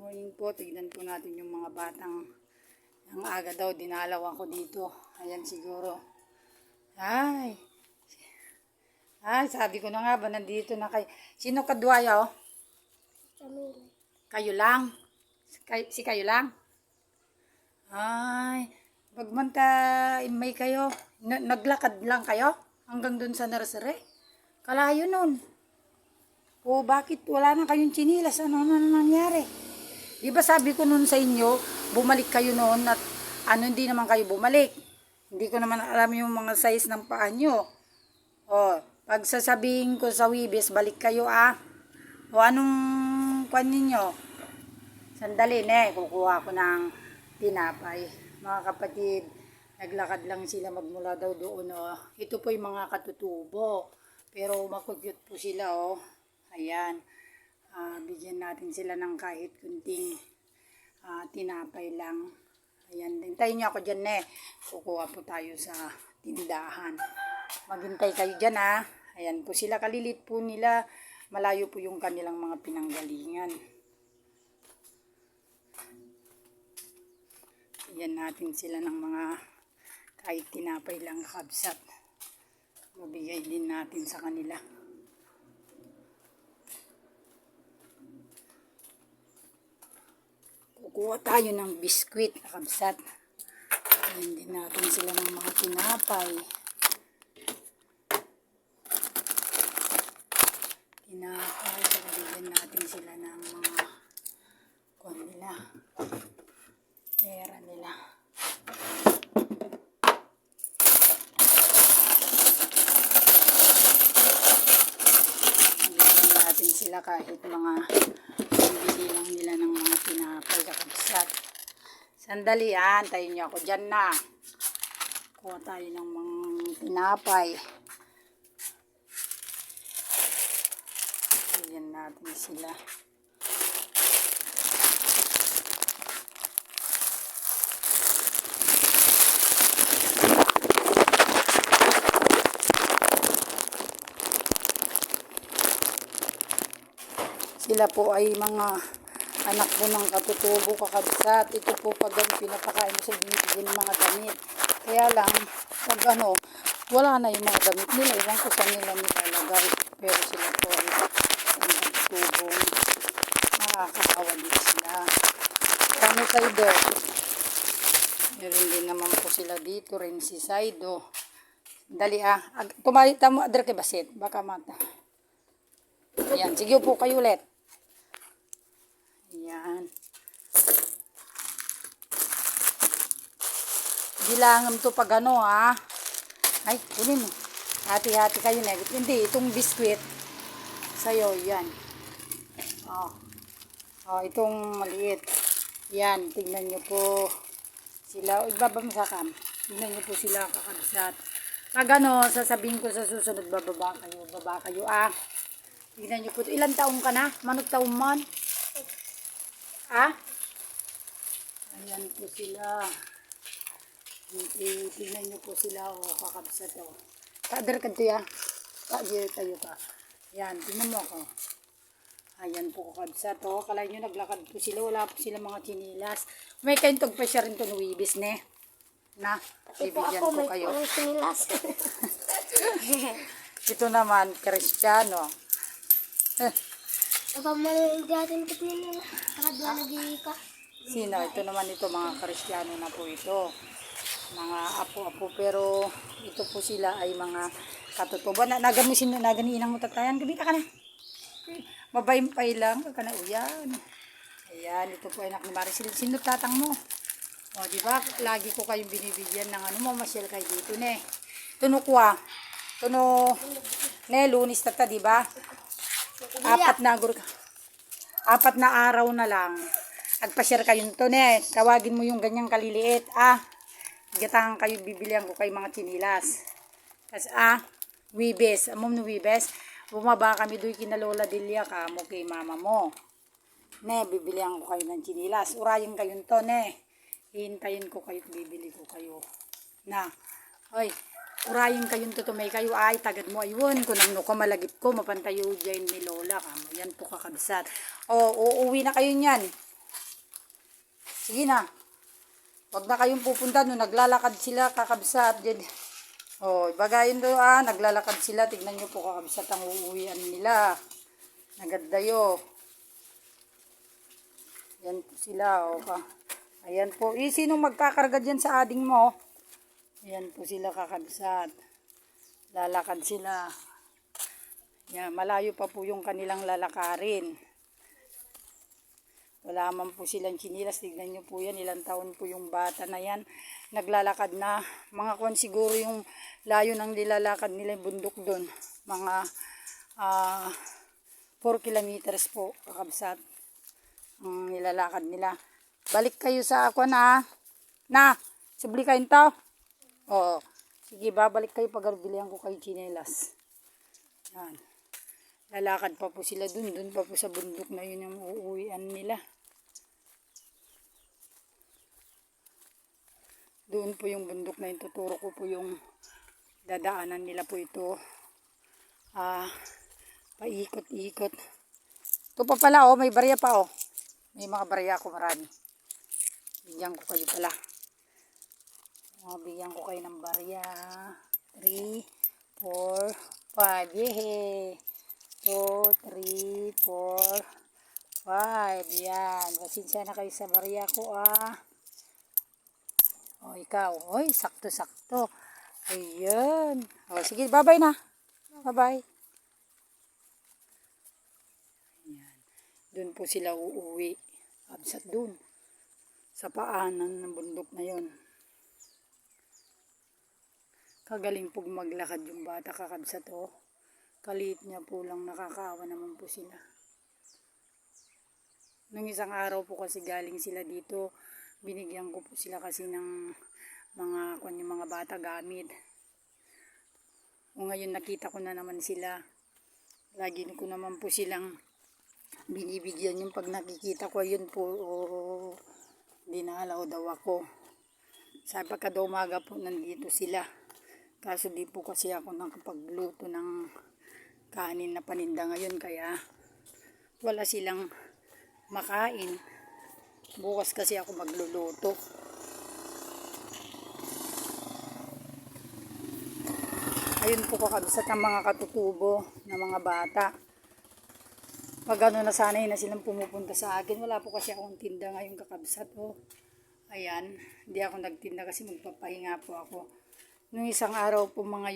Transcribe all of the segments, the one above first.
morning po. Tignan po natin yung mga batang ang aga daw dinalaw ako dito. Ayan siguro. Ay, sabi ko na nga ba nandito na kayo. Sino kadwaya oh? Kayo lang? Si kayo lang? Ay, magmanta may kayo. Naglakad lang kayo? Hanggang dun sa nursery? Kalayo nun. O bakit wala na kayong tsinilas? Ano nangyari? Di ba sabi ko nun sa inyo, bumalik kayo noon at hindi naman kayo bumalik. Hindi ko naman alam yung mga size ng paa nyo. O, pag sasabihin ko sa Wibis, balik kayo O anong kwan ninyo? Sandali kukuha ko ng tinapay. Mga kapatid, naglakad lang sila magmula daw doon. Ito po yung mga katutubo. Pero makukyut po sila Ayan. Bigyan natin sila ng kahit kunting tinapay lang. Ayan. Hintayin niyo ako dyan Kukuha po tayo sa tindahan. Maghintay kayo dyan Ayan po sila. Kalilit po nila. Malayo po yung kanilang mga pinanggalingan. Bigyan natin sila ng mga kahit tinapay lang kabsat. Mabigay din natin sa kanila. Kukuha tayo ng biskwit na kabsat. Ayan din natin sila ng mga tinapay. Bigyan natin sila ng mga kuwan nila. Pera nila. Bigyan natin sila kahit mga bibili lang nila ng mga tinapay kakabsat. Sandali antayin niyo ako dyan kuha tayo ng mga tinapay. Bigyan natin sila. Sila po ay mga anak po ng katutubo kakabsat. Ito po pag pinapakain sa binibigyan ng mga damit. Kaya lang, pag wala na yung mga damit nila. Iwan ko sa nila nilalagay. Pero sila po ay ang katutubong nakakakawali sila. Kano Saido? Meron din naman po sila dito rin si Saido. Dali tumalita mo adre kay Basit. Baka mata. Ayan, sige po kayo ulit. Ayan. Bilangan to pag Ay, kunin mo. Hati-hati kayo Hindi, itong biskwit. Sa'yo, yan. Itong maliit. Yan, tignan nyo po sila. Ibabamsakan. Tignan nyo po sila kakabsat. Pag sasabihin ko sa susunod, baba kayo. Tignan nyo po. Ilan taong ka na? Manok taong man? Ayan po sila. Tignan nyo po sila kakabsat Kader ka ito Kader tayo ka. Ayan, tignan mo ako. Ayan po kakabsat Kalay nyo naglakad po sila. Wala po sila mga chinilas. May kaintog pa siya rin ito nuwibis Ibigyan ko kayo. May chinilas. Ito naman, Kristiyano. Napamaligatin ko nila. Nakadwa nagiging ka. Sino? Ito naman mga Kristiyano na po ito. Mga apo-apo. Pero ito po sila ay mga katutubo. Naganiinang mo tatayan. Gabita ka na. Mabaympay lang. Ka na uyan. Ayan. Ito po ay anak ni Marisil. Sino tatang mo? Diba? Lagi ko kayong binibigyan ng masyal kayo dito Tuno kwa. Lunis tata, diba? 4 na araw na lang. Agpa-share kayo nito Tawagin mo yung ganyang kaliliit. Gatangan kayo, bibilihan ko kayo mga chinilas. Kasi Wibes. Amom no Wibes. Bumaba kami doon kina Lola Delia mo kay mama mo. Bibilihan ko kayo ng chinilas. Urayin kayo nito Hihintayin ko kayo, bibili ko kayo. Urayin kayo nito, tumay kayo. Tagad mo ayun. Kunang ko malagip ko, mapantayo dyan ni Lola. Yan po kakabsat. Uuwi na kayo niyan. Sige na. Huwag na kayong pupunta no, naglalakad sila kakabsat. Oh, bagayin doon, naglalakad sila. Tignan nyo po kakabsat ang uuwian nila. Nagaddayo. Yan po sila. Oh. Ayan po. Sinong magkakarga dyan sa ading mo? Ayan po sila kakabsat. Lalakad sila. Yan, malayo pa po yung kanilang lalakarin. Wala man po silang chinilas. Tignan nyo po yan. Ilang taon po yung bata na yan. Naglalakad na. Mga kwan siguro yung layo ng nilalakad nila yung bundok doon. Mga 4 kilometers po kakabsat. Ang nilalakad nila. Balik kayo sa ako na. Na, subli kayo to. Oo. Sige, babalik kayo pag bilihan ko kayo chinelas. Yan. Lalakad pa po sila dun. Dun pa po sa bundok na yun yung uuwian nila. Doon po yung bundok na yun. Tuturo ko po yung dadaanan nila po ito. Paikot-ikot. Ito pa pala, oh. May barya pa, oh. May mga barya ako marami. Bigyan ko kayo pala. Bigyan ko kayo ng barya. 3, 4, 5. Yehe! 2, 3, 4, 5. Yan. Pasensya na kayo sa barya ko, O, ikaw. Oy, sakto-sakto. Ayan. O, sige, bye-bye na. Bye-bye. Ayan. Doon po sila uuwi. Absat doon. Sa paanan ng bundok na yon. Kagaling po maglakad yung bata kakabsat, oh. Kaliit niya po lang, nakakaawa naman po sila. Nung isang araw po kasi galing sila dito, binigyan ko po sila kasi ng yung mga bata gamit. O ngayon nakita ko na naman sila. Lagi ko naman po silang binibigyan yung pag nakikita ko, yun po, dinalaw daw ako. Sa pagkada umaga po nandito sila. Kaso di po kasi ako nakapagluto ng kanin na paninda ngayon, kaya wala silang makain. Bukas kasi ako magluluto. Ayun po kakabsat ang mga katutubo ng mga bata. Pag na sanay na silang pumupunta sa akin, wala po kasi akong tinda ngayon kakabsat, oh. Ayan, hindi ako nagtinda kasi magpapahinga po ako. Nung isang araw po mga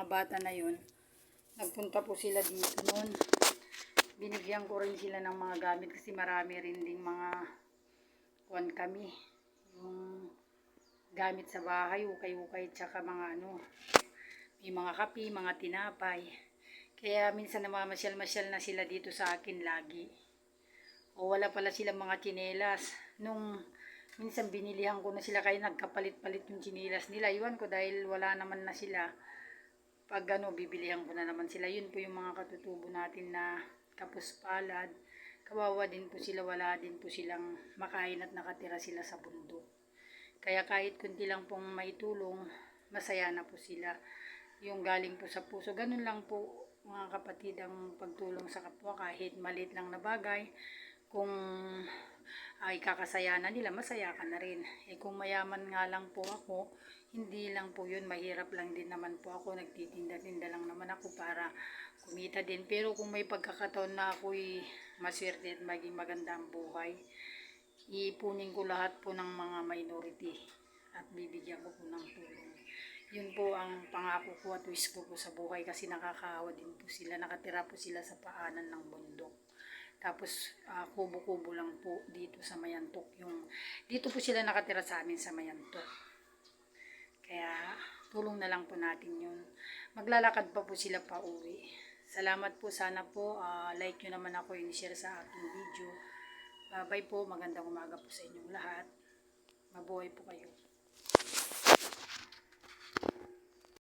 bata na yun, nagpunta po sila dito noon. Binigyan ko rin sila ng mga gamit kasi marami rin ding mga kami. Yung gamit sa bahay, ukay-ukay, tsaka mga may mga kape, mga tinapay. Kaya minsan namamasyal-masyal na sila dito sa akin lagi. O wala pala silang mga tsinelas. Nung minsan binilihan ko na sila kaya nagkapalit-palit yung tsinelas nila. Iwan ko dahil wala naman na sila. Pag bibilihan ko na naman sila. Yun po yung mga katutubo natin na kapuspalad. Kawawa din po sila, wala din po silang makain at nakatira sila sa bundok. Kaya kahit kunti lang pong maitulong, masaya na po sila. Yung galing po sa puso. Ganun lang po mga kapatid ang pagtulong sa kapwa kahit maliit lang na bagay. Kung ay kakasaya na nila, masaya ka na rin. Kung mayaman nga lang po ako, hindi lang po yun, mahirap lang din naman po ako, nagtitinda-tinda lang naman ako para kumita din. Pero kung may pagkakataon na ako'y maswerte at maging maganda ang buhay, iipunin ko lahat po ng mga minority at bibigyan ko po ng tulong. Yun po ang pangako ko at wish ko po sa buhay kasi nakakaawa din po sila, nakatira po sila sa paanan ng bundok. Tapos kubo-kubo lang po dito sa Mayantok. Dito po sila nakatira sa amin sa Mayantok. Kaya tulong na lang po natin yun. Maglalakad pa po sila pa uwi. Salamat po, sana po like nyo naman ako yung share sa aking video. Bye po, magandang umaga po sa inyong lahat. Mabuhay po kayo.